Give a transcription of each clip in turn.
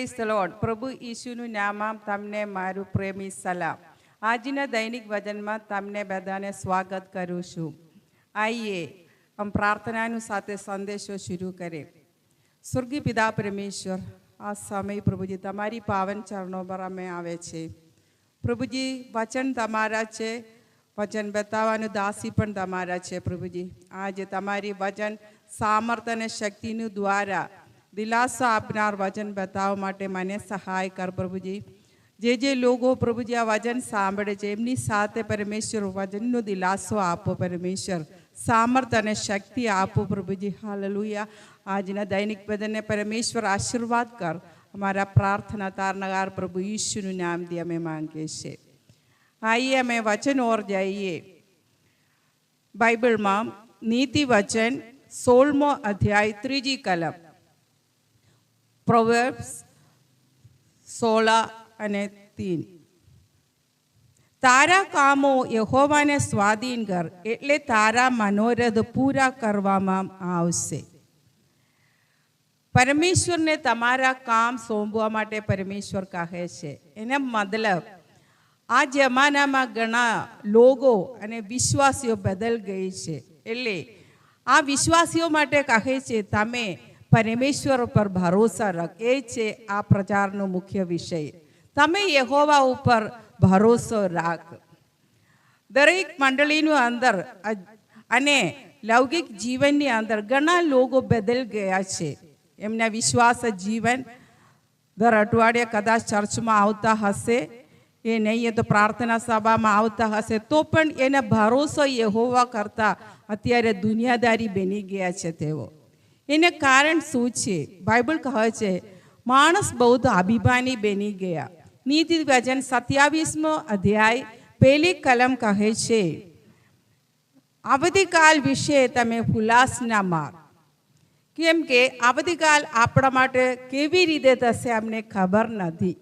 Praise the lord. પ્રભુ ઈશુનું નામ તમને મારું પ્રેમી સલામ. આજના દૈનિક વચનમાં તમને બધાને સ્વાગત કરું છું. આઈએ हम प्रार्थना साथे संदेशो शुरू करें. स्वर्गीय पिता परमेश्वर, आ समय प्रभु जी तमारी पावन चरणों पर अमे आवे छे. प्रभु जी वचन तमारा छे, वचन बतावानुं दासी पण तमारा छे. प्रभु जी आज तमारी वचन सामर्थ अने शक्तिनुं द्वारा दिलासा आपनार वचन बताववा माटे मने सहाय कर. प्रभु जी जे लोगो प्रभु जी आ वचन सांभळे छे एमनी साथे परमेश्वर वचननो दिलासो आपो. परमेश्वर सामर्थ अने शक्ति आपो. प्रभु जी हालेलुया. आजना दैनिक वचन परमेश्वर आशीर्वाद कर. हमारा प्रार्थना तारनगार प्रभु यीशुनु नाम दिए हमें मांगे छे. आइए हमें वचन और जाइए. बाइबल में नीति वचन 16मो अध्याय 3जी कलम प्रोवर्ब्स 16:3. तारा कामो यहोवाने स्वाधीन कर एटले तारा मनोरथ पूरा करवामां आवशे. परमेश्वर ने तमारा काम सोंपवा माटे परमेश्वर कहे छे. एने मतलब आ जमाना में घणा लोगो अने विश्वासीओ बदल गई छे. एटले आ विश्वासीओ माटे कहे छे तमे परमेश्वर पर भरोसा रख. ए छे आ प्रचारनो मुख्य विषय. तमे यहोवा उपर भरोसा राख. दरेक मंडलीनु अंदर अने लौकिक जीवननी अंदर घणा लोगो बदल गया छे. एमना विश्वास जीवन दर अठवाडिये कदाच चर्चमां आवता हशे, ए नहीं तो प्रार्थना सभामां आवता हशे, तो पण एने भरोसा यहोवा करता अत्यारे दुनियादारी बनी गया छे. तेओ एने कारण शुं छे? बाइबल कहे छे माणस बहुत अभिमानी बनी गया. नीति वचन 27मो अध्याय 1 कलम कहे छे आवधिकाल विषे तमे हुलास न मार. केम के आवधिकाल आपणा माटे केवी रीते थशे अमने खबर नथी.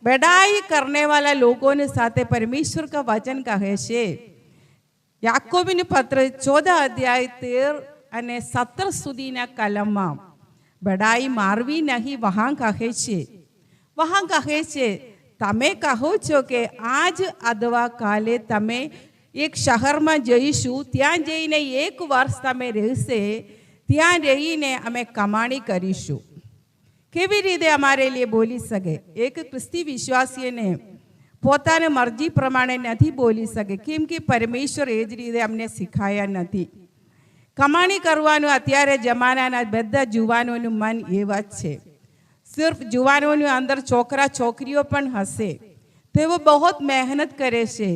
बड़ाई करने वाला लोगों ने साथे परमेश्वर का वचन कहे छे. याकोबीनु पत्र 14 अध्याय 13 અને 17 સુધીના કલમમાં બડાઈ મારવી નહીં વહાં કહે છે. વહાં કહે છે તમે કહો છો કે આજ અદવા કાલે તમે એક શહેરમાં જઈશું, ત્યાં જઈને 1 વર્ષ તમે રહેશે, ત્યાં રહીને અમે કમાણી કરીશું. કેવી રીતે અમારે लिए બોલી શકે? એક ક્રિસ્તી વિશ્વાસીને પોતાની મરજી પ્રમાણે નથી બોલી શકે, કેમ કે પરમેશ્વર એ જ રીતે અમને શીખાયા નથી. કમાણી કરવાનું અત્યારે જમાનાના બધા જુવાનોનું મન એવા જ છે. સિર્ફ જુવાનોની અંદર છોકરા છોકરીઓ પણ હશે, તેઓ બહુ મહેનત કરે છે.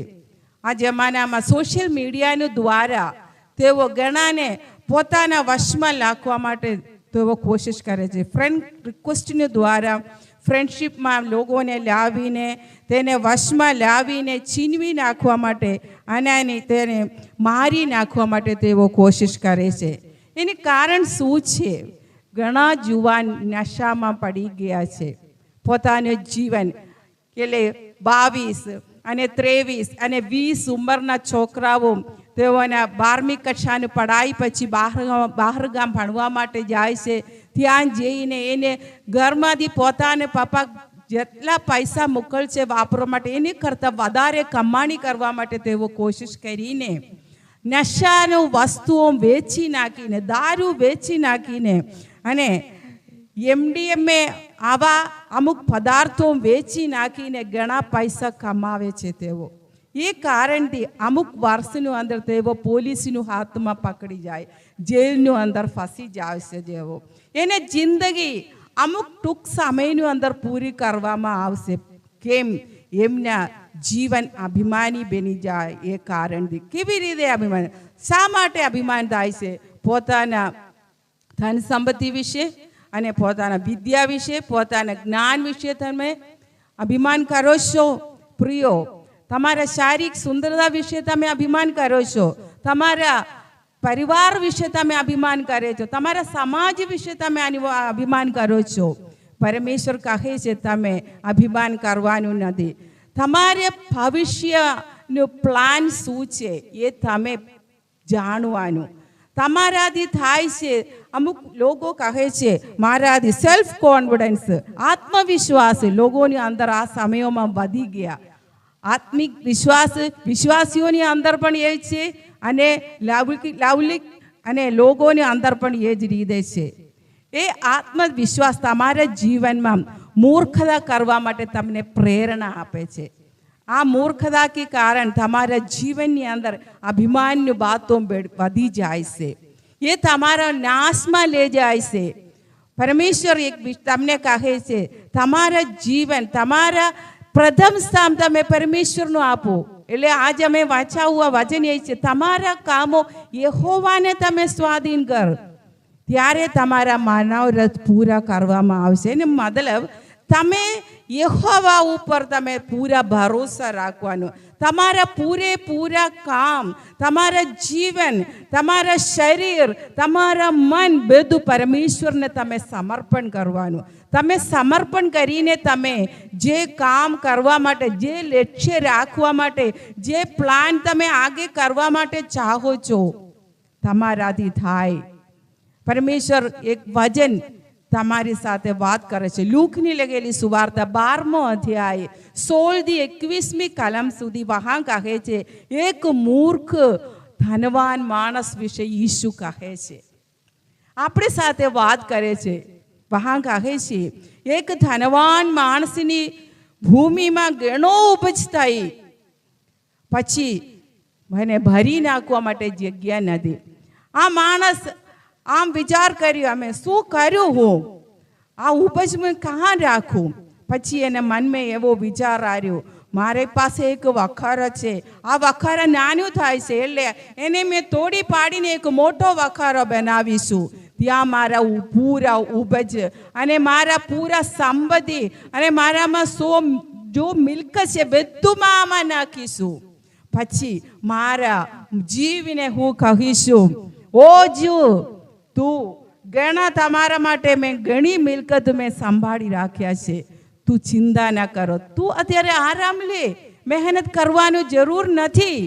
આ જમાનામાં સોશિયલ મીડિયાનું દ્વારા તેઓ ઘણાને પોતાના વશમાં રાખવા માટે તેઓ કોશિશ કરે છે. ફ્રેન્ડ રિક્વેસ્ટની દ્વારા ફ્રેન્ડશીપમાં લોકોને લાવીને તેને વશમાં લાવીને છીનવી નાખવા માટે અને તેને મારી નાખવા માટે તેઓ કોશિશ કરે છે. એનું કારણ શું છે? ઘણા જુવાન નશામાં પડી ગયા છે. પોતાનું જીવન એટલે 22 અને 23 અને 20 ઉંમરના છોકરાઓ તેઓના 12મી કક્ષાની પઢાઈ પછી બહાર ગામ ભણવા માટે જાય છે. ત્યાં જઈને એને ઘરમાંથી પોતાને પપ્પા જેટલા પૈસા મોકલશે વાપરવા માટે એની કરતાં વધારે કમાણી કરવા માટે તેઓ કોશિશ કરીને નશાનું વસ્તુઓ વેચી નાખીને, દારૂ વેચી નાખીને અને MDMA આવા અમુક પદાર્થો વેચી નાખીને ઘણા પૈસા કમાવે છે. તેઓ એ કારણથી અમુક વર્ષનું અંદર તેઓ પોલીસનું હાથમાં પકડી જાય, જેલનું અંદર ફસી જાય છે. જેઓ એને જિંદગી અમુક ટૂંક સમયનું અંદર પૂરી કરવામાં આવશે. કેમ? એમના જીવન અભિમાની બની જાય એ કારણથી. કેવી રીતે અભિમાન? શા માટે અભિમાન થાય છે? પોતાના ધન સંપત્તિ વિશે અને પોતાના વિદ્યા વિશે, પોતાના જ્ઞાન વિશે તમે અભિમાન કરો છો. પ્રિયો, તમારા શારીરિક સુંદરતા વિશે તમે અભિમાન કરો છો. તમારા પરિવાર વિશે તમે અભિમાન કરે છો. તમારા સમાજ વિશે તમે અભિમાન કરો છો. પરમેશ્વર કહે છે તમે અભિમાન કરવાનું નથી. તમારે ભવિષ્યનું પ્લાન શું છે એ તમે જાણવાનું. તમારાથી થાય છે. અમુક લોકો કહે છે મારાથી સેલ્ફ કોન્ફિડન્સ, આત્મવિશ્વાસ લોકોની અંદર આ સમયોમાં વધી ગયા. આત્મિક વિશ્વાસ વિશ્વાસીઓની અંદર પણ એ છે અને લૌકિક અને લોકોની અંદર પણ એ જ રીતે છે. એ આત્મવિશ્વાસ તમારા જીવનમાં મૂર્ખતા કરવા માટે તમને પ્રેરણા આપે છે. આ મૂર્ખતા કે કારણ તમારા જીવનની અંદર અભિમાનની વાતો વધી જાય છે. એ તમારા નાશમાં લઈ જાય છે. પરમેશ્વર એક તમને કહે છે તમારા જીવન, તમારા પ્રથમ સ્થાન તમે પરમેશ્વરનું આપો. એટલે આજે અમે વાંચાવું વચન એ છે તમારા કામો યહોવાને તમે સ્વાધીન કર, ત્યારે તમારા માનવ રથ પૂરા કરવામાં આવશે. એને મતલબ તમે યહોવા ઉપર તમે પૂરા ભરોસા રાખવાનો. તમારા પૂરેપૂરા કામ, તમારા જીવન, તમારા શરીર, તમારા મન બધું પરમેશ્વરને તમે સમર્પણ કરવાનું. તમે સમર્પણ કરીને તમે જે કામ કરવા માટે, જે લક્ષ્ય રાખવા માટે, જે પ્લાન તમે આગે કરવા માટે ચાહો છો તમારાથી થાય. પરમેશ્વર એક વચન તમારી સાથે વાત કરે છે. લૂકની લખેલી સુવાર્તા 12મો અધ્યાય 16થી 21મી કલમ સુધી વહાં કહે છે એક મૂર્ખ ધનવાન માણસ વિશે ઈસુ કહે છે. આપણી સાથે વાત કરે છે. વહાં કહે છે એક ધનવાન માણસની ભૂમિમાં ઘણો ઉપજ થઈ, પછી મને ભરી નાખવા માટે જગ્યા નથી. આ માણસ આમ વિચાર કર્યો અમે શું કર્યું, હું આ ઉપજ મેં કહાં રાખું. પછી એને મનમાં એવો વિચાર આવ્યો મારી પાસે એક વખાર છે, આ વખાર નાનું થાય છે એટલે એને મેં તોડી પાડીને એક મોટો વખારો બનાવીશું. ત્યાં મારા પૂરા ઉપજ અને મારા પૂરા સંપત્તિ અને મારામાં જો મિલકત છે બધુંમાં આમાં નાખીશું. પછી મારા જીવને હું કહીશું ઓ જીવ, તું ઘણા તમારા માટે મેં ઘણી મિલકત મેં સંભાળી રાખ્યા છે, તું ચિંતા ન કરો, તું અત્યારે આરામ લે, મહેનત કરવાનું જરૂર નથી,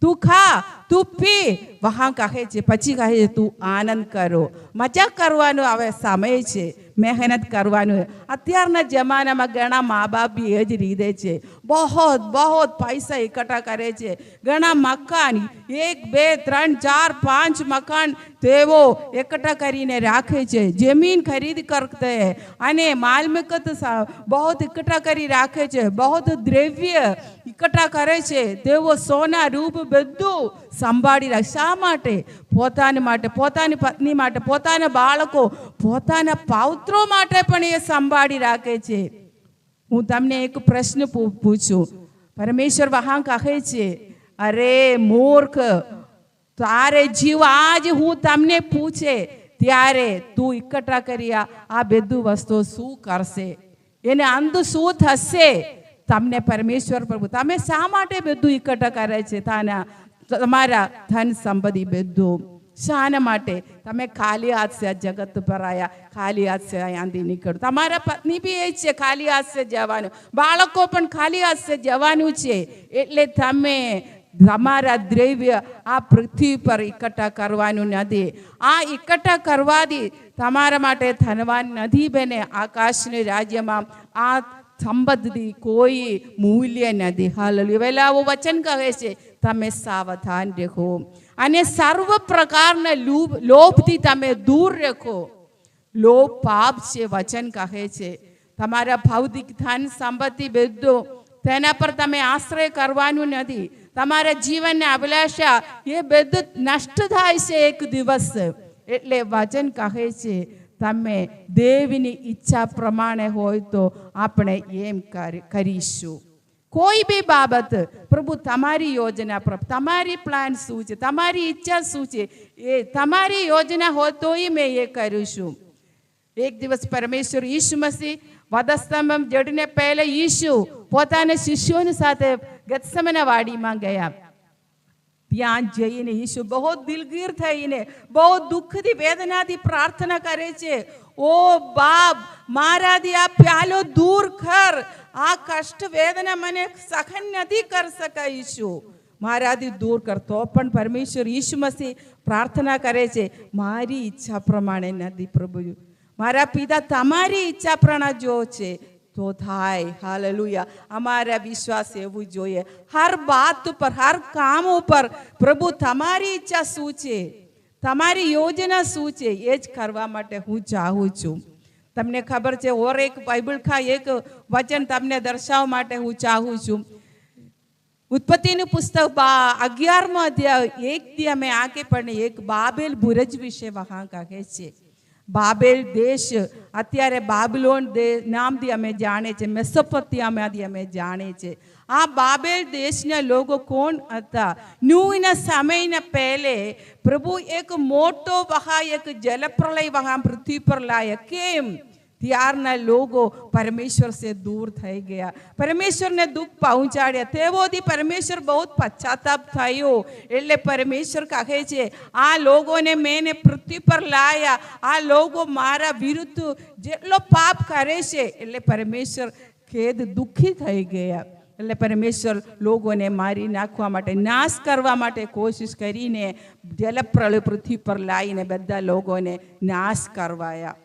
તું ખા, તું પી. વહાં કહે છે પછી કહે છે તું આનંદ કરો, મજા કરવાનો હવે સમય છે, મહેનત કરવાનું. અત્યારના જમાનામાં ઘણા મા બાપ બી એ જ રીતે છે, બહુ પૈસા એકઠા કરે છે. ઘણા મકાન 1 2 3 4 5 મકાન તેઓ એકઠા કરીને રાખે છે, જમીન ખરીદ કરતે અને માલ મિલકત બહુ એકઠા કરી રાખે છે, બહુ દ્રવ્ય એકઠા કરે છે. તેઓ સોના રૂપ બધું સંભાળી રાખે. શા માટે? પોતાને માટે, પોતાની પત્ની માટે, પોતાના બાળકો, પોતાના પૌત્રો માટે પણ એ સંભાળી રાખે છે. હું તમને એક પ્રશ્ન પૂછું. પરમેશ્વર વહાં કહે છે અરે મૂર્ખ, તારે જીવ આજ હું તમને પૂછે ત્યારે તું એકઠા કર્યા આ બધું વસ્તુ શું કરશે, એને અંત શું થશે? તમને પરમેશ્વર પ્રભુ તમે શા માટે બધું એકઠા કરે છે? તમારા ધન સંપત્તિ બધું શાના માટે? તમે ખાલી હાથ સે જગત પર આયા, ખાલી હાથ સે અહીંયાથી નીકળો. તમારા પત્ની બી એ છે ખાલી હાથ સે જવાનું, બાળકો પણ ખાલી હાથ સે જવાનું છે. એટલે તમે તમારા દ્રવ્ય આ પૃથ્વી પર એકઠા કરવાનું નથી. આ એકઠા કરવાથી તમારા માટે ધનવાન નથી બને. આકાશના રાજ્યમાં આ સંપત્તિ કોઈ મૂલ્ય નથી. હાલેલુયા. વહેલા આવું વચન કહે છે તમે સાવધાન રહો અને સર્વ પ્રકારના લોભથી તમે દૂર રાખો. લોભ પાપ છે વચન કહે છે. તમારા ભૌતિક ધન સંપત્તિ બધું તેના પર તમે આશ્રય કરવાનું નથી. તમારા જીવનની અભિલાષા એ બધું નષ્ટ થાય છે એક દિવસ. એટલે વચન કહે છે તમે દેવની ઈચ્છા પ્રમાણે હોય તો આપણે એમ કરીશું. કોઈ બી બાબત પ્રભુ તમારી યોજના પર, તમારી પ્લાન શું છે, તમારી ઈચ્છા શું છે, એ તમારી યોજના હોય તો મેં એ કરીશું. એક દિવસ પરમેશ્વર ઈસુ મસીહ વધસ્તંભમાં ચડીને પહેલા ઈસુ પોતાના શિષ્યોની સાથે ગેત્સેમની વાડીમાં ગયા. ત્યાં જઈને ઈસુ બહુ દિલગીર થઈને બહુ દુઃખથી વેદનાથી પ્રાર્થના કરે છે ઓ બાપ, મારાથી આ પ્યાલો દૂર કર, આ કષ્ટ વેદના મને સહન નથી કરી શકાઈશું. મારાથી દૂર કર. તો પણ પરમેશ્વર ઈસુ મસીહ પ્રાર્થના કરે છે, મારી ઈચ્છા પ્રમાણે નથી પ્રભુ, મારા પિતા તમારી ઈચ્છા પ્રમાણે જો છે તો થાય. હાલેલુયા. અમારા વિશ્વાસ એવું જોઈએ, હર બાત ઉપર, હર કામ ઉપર પ્રભુ તમારી ઈચ્છા શું છે, તમારી યોજના શું છે, એ જ કરવા માટે હું ચાહું છું. તમને ખબર છે, ઓર એક બાઇબલ કા એક વચન તમને દર્શાવવા માટે હું ચાહું છું. ઉત્પત્તિનું પુસ્તક 11મો અધ્યાય 1થી અમે આગે પણ એક બાબેલ બુરજ વિશે વહાં કહે છે. બાબેલ દેશ અત્યારે બાબલોન નામથી અમે જાણે છે, મેસોપોટામિયાથી અમે જાણે છે. આ બાબેલ દેશના લોકો કોણ હતા? નૂહના સમયના પહેલે પ્રભુ એક મોટો વહા, એક જલપ્રલય વહા પૃથ્વી પર લાયા. કેમ? ત્યારના લોકો પરમેશ્વર સે દૂર થઈ ગયા, પરમેશ્વરને દુઃખ પહોંચાડ્યા. તેઓથી પરમેશ્વર બહુ પશ્ચાતાપ થયો. એટલે પરમેશ્વર કહે છે, આ લોકોને મેં પૃથ્વી પર લાયા, આ લોકો મારા વિરુદ્ધ જેટલો પાપ કરે છે, એટલે પરમેશ્વર ખેદ દુઃખી થઈ ગયા. એટલે પરમેશ્વર લોકોને મારી નાખવા માટે, નાશ કરવા માટે કોશિશ કરીને જલપ્રલય પૃથ્વી પર લાવીને બધા લોકોને નાશ કરવાયા.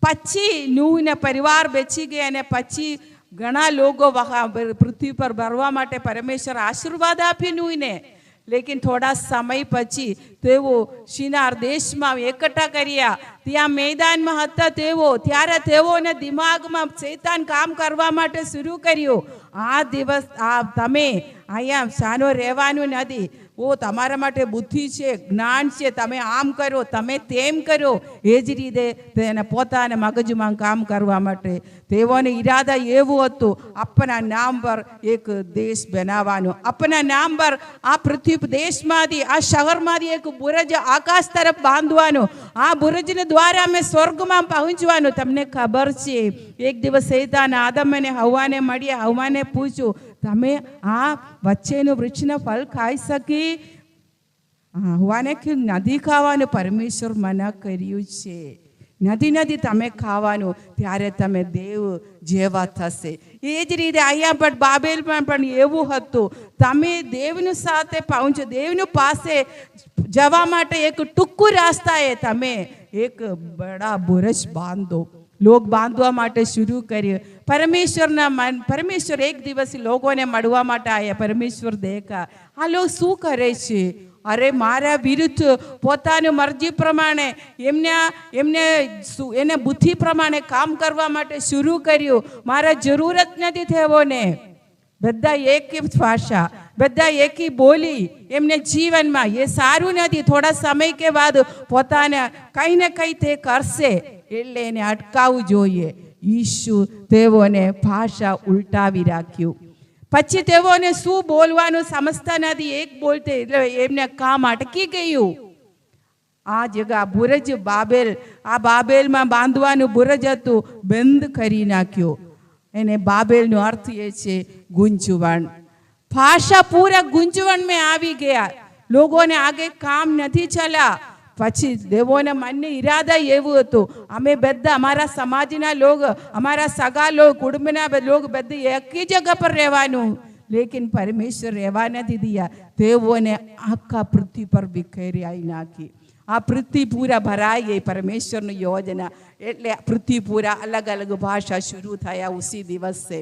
પછી નૂહના પરિવાર બચી ગયા અને પછી ઘણા લોકો પૃથ્વી પર ભરવા માટે પરમેશ્વર આશીર્વાદ આપ્યો નૂહને. લેકિન થોડા સમય પછી તેઓ શિનાર દેશમાં એકઠા કર્યા. ત્યાં મેદાનમાં હતા તેઓ, ત્યારે તેઓને દિમાગમાં શૈતાન કામ કરવા માટે શરૂ કર્યું. આ દિવસ તમે અહીંયા સાનો રહેવાનું નથી, ઓ તમારા માટે બુદ્ધિ છે, જ્ઞાન છે, તમે આમ કરો, તમે તેમ કરો. એ જ રીતે તેને પોતાના મગજમાં કામ કરવા માટે તેઓને ઈરાદા એવું હતું, આપણા નામ પર એક દેશ બનાવવાનો, આપણા નામ પર આ પૃથ્વી દેશમાંથી, આ શહેરમાંથી એક બુરજ આકાશ તરફ બાંધવાનો, આ બુરજને દ્વારા અમે સ્વર્ગમાં પહોંચવાનું. તમને ખબર છે, એક દિવસ શૈતાન આદમ અને હવ્વાને મળ્યા. હવ્વાને પૂછ્યું, તમે આ વચ્ચેનું વૃક્ષના ફળ ખાઈ શકી? હવ્વાને કહ્યું, નથી ખાવાનું, પરમેશ્વર મના કર્યું છે, નથી તમે ખાવાનું, ત્યારે તમે દેવ જેવા થશે. એ જ રીતે અહીંયા પણ બાબેલમાં પણ એવું હતું, તમે દેવની સાથે પહોંચો, દેવની પાસે જવા માટે એક ટૂંકું રસ્તાએ તમે એક બડા બુરજ બાંધો. લોક બાંધવા માટે શરૂ કર્યું. પરમેશ્વર એક દિવસ લોકોને મળવા માટે આવ્યા. પરમેશ્વર દેખા આ લોકો શું કરે છે, અરે મારા વિરુદ્ધ પોતાની મરજી પ્રમાણે એને બુદ્ધિ પ્રમાણે કામ કરવા માટે શરૂ કર્યું. મારા જરૂરત નથી તેઓને. બધા એક ભાષા, બધા એકી બોલી એમને જીવનમાં. એ સારું નથી. થોડા સમય કે બાદ પોતાને કંઈ ને કંઈ તે કરશે, એટલે એને અટકાવવું જોઈએ. ઈસુ તેઓને ભાષા ઉલટાવી રાખ્યું. પછી તેઓને શું બોલવાનું સમજતા નથી, એક બોલતે એટલે એમને કામ અટકી ગયું. આ જગા બુરજ બાબેલ, આ બાબેલમાં બાંધવાનું બુરજ હતું, બંધ કરી નાખ્યો. એને બાબેલનો અર્થ એ છે ગુંજવણ. ભાષા પૂરા ગુંજવણ મેં આવી ગયા. લોકોને આગે કામ નથી ચલા. પછી દેવોના મનને ઈરાદા એવું હતું, અમે બધા અમારા સમાજના લોક, અમારા સગા લોક, કુટુંબના લોક બધી એક જગ્યા પર રહેવાનું. લેકિન પરમેશ્વર રહેવા નથી દિયા. તેઓને આખા પૃથ્વી પર વિખેરી નાખી. આ પૃથ્વી પૂરા ભરાઈ ગઈ પરમેશ્વરની યોજના. એટલે પૃથ્વી પૂરા અલગ અલગ ભાષા શરૂ થયા ઉસી દિવસે.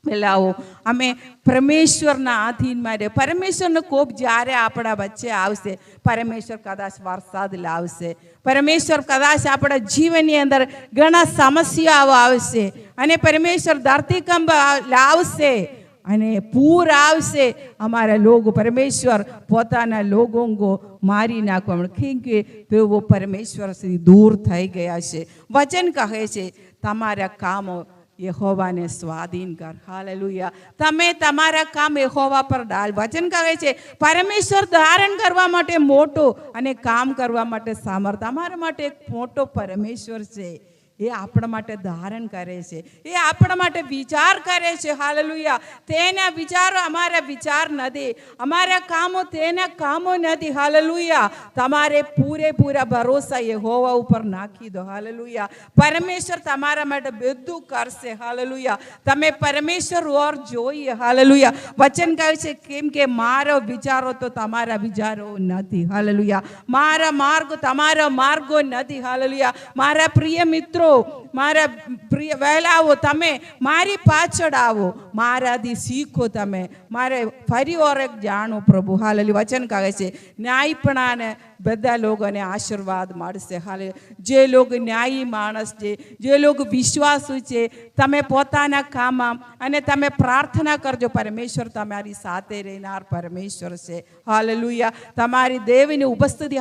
પેલાઓ અમે પરમેશ્વરના આધીનમાં રહે. પરમેશ્વરનો કોપ જ્યારે આપણા વચ્ચે આવશે, પરમેશ્વર કદાચ વરસાદ લાવશે, પરમેશ્વર કદાચ આપણા જીવનની અંદર ઘણા સમસ્યાઓ આવશે, અને પરમેશ્વર ધરતીકંપ લાવશે, અને પૂર આવશે. અમારા લોકો પરમેશ્વર પોતાના લોકોને મારી નાખવા, કેમ કે તેઓ પરમેશ્વરથી દૂર થઈ ગયા છે. વચન કહે છે, તમારા કામો યહોવાને સ્વાધીન કર. હાલેલુયા. તમે તમારા કામ યહોવા પર ડાલ. વચન કહે છે પરમેશ્વર ધારણ કરવા માટે મોટો અને કામ કરવા માટે સામર્થ. અમારા માટે એક મોટો પરમેશ્વર છે. એ આપણા માટે ધારણ કરે છે, એ આપણા માટે વિચાર કરે છે. હાલેલુયા. તેના વિચારો અમારા વિચાર નથી, અમારા કામો તેના કામો નથી. હાલેલુયા. તમારે પૂરેપૂરા ભરોસા યહોવા ઉપર નાખી દો. હાલેલુયા. પરમેશ્વર તમારા માટે બધું કરશે. હાલેલુયા. તમે પરમેશ્વર ઓર જોઈએ. હાલેલુયા. વચન કહે છે કેમ કે મારો વિચારો તો તમારા વિચારો નથી. હાલેલુયા. મારા માર્ગો તમારા માર્ગો નથી. હાલેલુયા. મારા પ્રિય મિત્રો, મારા પ્રિય વહેલાઓ, તમે મારી પાછળ આવો, મારાથી શીખો. તમે મારે ફરી ઓર એક જાણો પ્રભુ. હાલેલુયા. વચન કહે છે ન્યાયપણાને બધા લોકોને આશીર્વાદ મળશે. હાલે જે લોકો ન્યાયી માણસ છે, જે લોકો વિશ્વાસુ છે, તમે પોતાના કામમાં અને તમે પ્રાર્થના કરજો. પરમેશ્વર તમારી સાથે રહેનાર પરમેશ્વર છે. હાલેલુયા. તમારી દેવની ઉપસ્થિતિ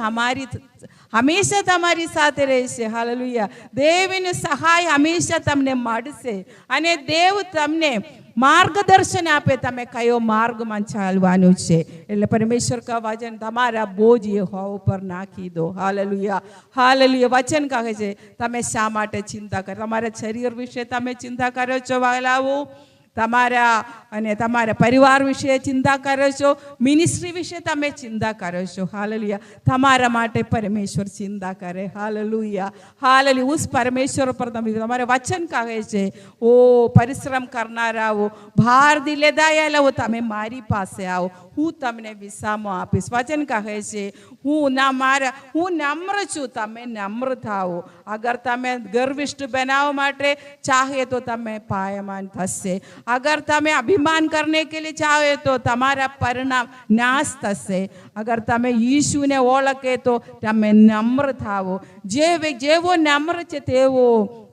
હંમેશા તમારી સાથે રહેશે. હાલેલુયા. દેવની સહાય હંમેશા તમને મળશે અને દેવ તમને માર્ગદર્શન આપે તમે કયો માર્ગમાં ચાલવાનું છે. એટલે પરમેશ્વર કા વચન તમારા બોજ યહોવા ઉપર નાખી દો. હાલેલુયા. હાલેલુયા. વચન કહે છે તમે શા માટે ચિંતા કરો? તમારા શરીર વિશે તમે ચિંતા કરો છો વહાલાઓ, તમારા અને તમારા પરિવાર વિશે ચિંતા કરો છો, મિનિસ્ટ્રી વિશે તમે ચિંતા કરો છો. હાલેલુયા. તમારા માટે પરમેશ્વર ચિંતા કરે. હાલેલુયા. હાલેલુયા. ઉસ પરમેશ્વર પર તમારે વચન કહે છે ઓ પરિશ્રમ કરનારાઓ, ભારથી લેદાયેલાઓ, તમે મારી પાસે આવો, હું તમને વિસામો આપીશ. વચન કહે છે હું નમ્ર છું, તમે નમ્ર થાઓ. અગર તમે ગર્વિષ્ઠ બનાવવા માટે ચાહે તો તમે પાયમાન થશે. अगर તમે અભિમાન કરને કે લે ચાહે તો તમારા પરિણામ નાશ થશે. અગર તમે ઈશુને ઓળખે તો તમે નમ્ર થાવો. જેવો નમ્ર છે તેવો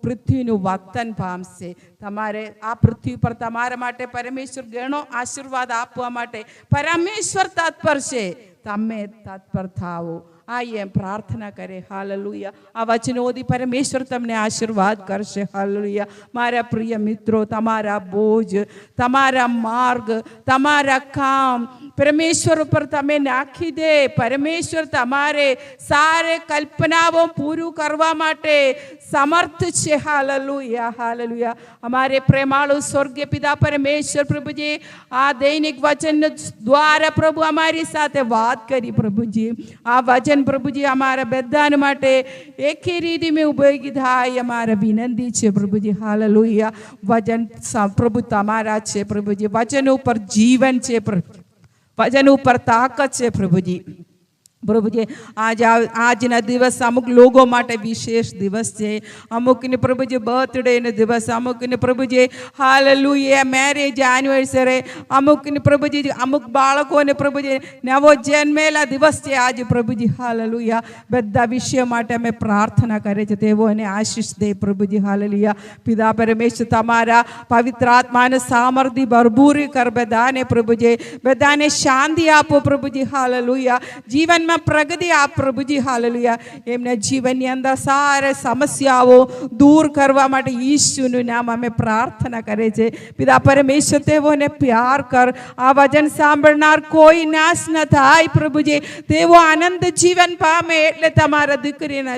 પૃથ્વીનું વતન પામશે. તમારે આ પૃથ્વી પર તમારા માટે પરમેશ્વર ઘણો આશીર્વાદ આપવા માટે પરમેશ્વર તત્પર છે. તમે તત્પર થાવો. આઈએ પ્રાર્થના કરે. હાલેલુયા. આ વચનોથી પરમેશ્વર તમને આશીર્વાદ કરશે. હાલેલુયા. મારા પ્રિય મિત્રો, તમારા બોજ, તમારા માર્ગ, તમારા કામ પરમેશ્વર ઉપર તમે નાખી દે. પરમેશ્વર તમારે સારે કલ્પનાઓ પૂરું કરવા માટે સમર્થ છે. હાલેલુયા. હાલેલુયા. અમારે પ્રેમાળુ સ્વર્ગીય પિતા પરમેશ્વર પ્રભુજી આ દૈનિક વચન દ્વારા પ્રભુ અમારી સાથે વાત કરી. પ્રભુજી આ વચન પ્રભુજી અમારા બધાને માટે એકી રીતે મેં ઉપયોગી થાય અમારા વિનંતી છે. પ્રભુજી હાલેલુયા. વચન પ્રભુ તમારા છે. પ્રભુજી વચન ઉપર જીવન છે. વચન ઉપર તાકાત છે. પ્રભુજી પ્રભુજી આજના દિવસ અમુક લોકો માટે વિશેષ દિવસ છે. અમુકને પ્રભુજી બર્થડેનો દિવસ, અમુકને પ્રભુજી હાલેલુયા મેરેજ એનિવર્સરી, અમુકને પ્રભુજી અમુક બાળકોને પ્રભુજી નવો જન્મેલા દિવસ છે આજે. પ્રભુજી હાલેલુયા. બધા વિષયો માટે અમે પ્રાર્થના કરે છે. તેઓને આશીષ દે પ્રભુજી. હાલેલુયા. પિતા પરમેશ્વર તમારા પવિત્ર આત્માને સામર્થ્ય ભરપૂરી કર બધાને. પ્રભુજી બધાને શાંતિ આપો પ્રભુજી. હાલેલુયા. જીવનમાં પ્રગતિ આપ પ્રભુજી. હાલેલુયા. એમના જીવનની અંદર સારા સમસ્યાઓ દૂર કરવા માટે ઈશુનું નામ અમે પ્રાર્થના કરે છે. પિતા પરમેશ્વર તેઓને પ્યાર કર. આ વચન સાંભળનાર કોઈ નાશ ન થાય પ્રભુજી. તેઓ આનંદ જીવન પામે એટલે તમારા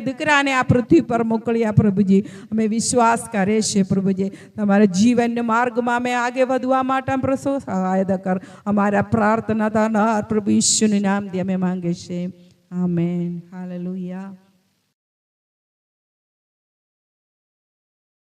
દીકરાને આ પૃથ્વી પર મોકલ્યા પ્રભુજી. અમે વિશ્વાસ કરે છે પ્રભુજી. તમારા જીવનના માર્ગમાં અમે આગે વધવા માટે સહાયતા કર. અમારા પ્રાર્થના પ્રભુ ઈશુનું નામથી અમે માંગે છે. આમેન. હાલેલુયા.